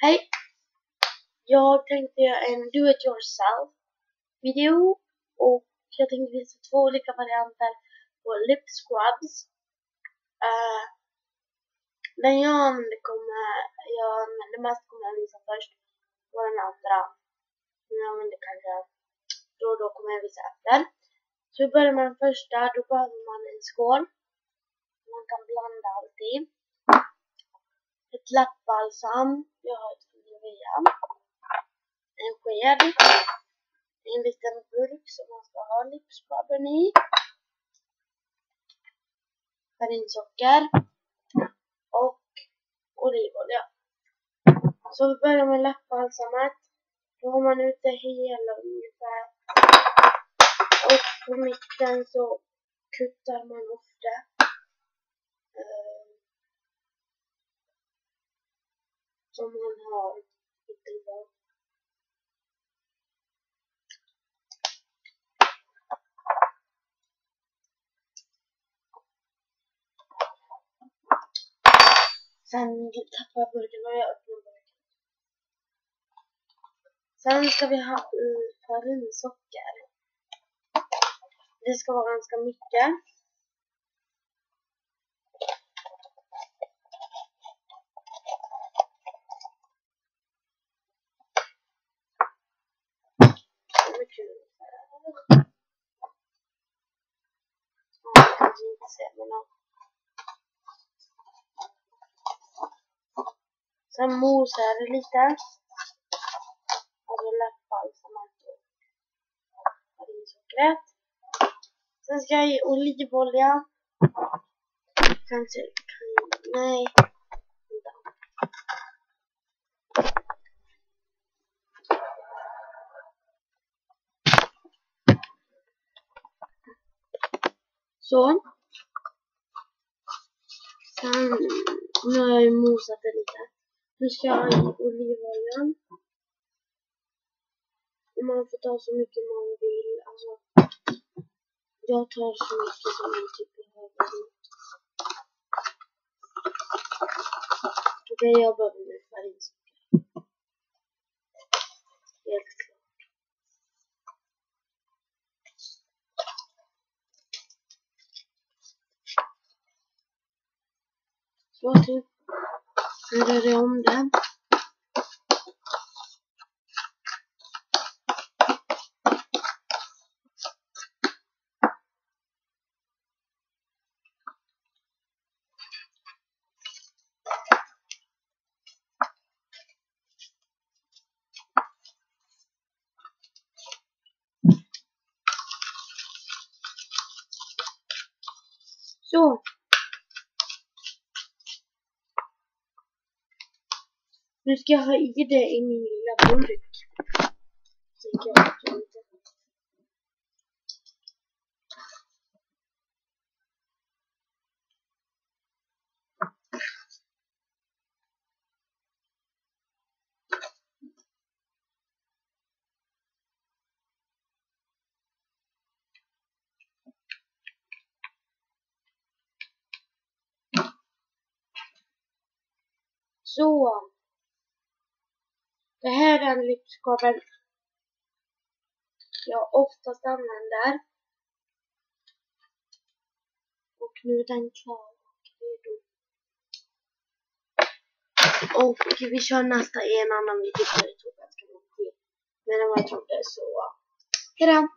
Hej! Jag tänkte göra en do-it-yourself video och jag tänkte visa två olika varianter på lip scrubs. Den jag använder mest kommer jag visa först, och den andra som jag använder kanske då kommer jag visa efter. Så vi börjar med den första. Då behöver man en skål. Man kan blanda allt i. Ett läppbalsam. Jag har ett Nivea. En sked. En liten burk som man ska ha lipscrubben i. Farinsocker. Och olivolja. Så vi börjar med läppbalsamet. Då har man ute hela ungefär. Och på mitten så kuttar man ofta. Som man har lite bak. Sen tappar jag burken och jag öppnar burken. Sen ska vi ha farinsocker. Det ska vara ganska mycket. Jag kanske inte ser, men ja. Sen mosar jag det lite. Alltså läppbalsamet och farinsockret. Sen ska jag i olivolja. Kanske nej. Så. Sen, nu har jag mosat det lite. Nu ska jag i olivoljan. Man får ta så mycket man vill. Alltså, jag tar så mycket som man typ behöver. Okej, jag behöver med farinsocker. Helt klart. Så typ. Nu rör jag om det. Så. Nu ska jag ha i det i min lilla burk. Tänker jag också lite. Så. Det här är den lipscrubben jag oftast använder. Och nu är den klar och redo. Och vi kör nästa i en annan video. Det tog ganska lång tid. Men det var jag trodde så. Hejdå!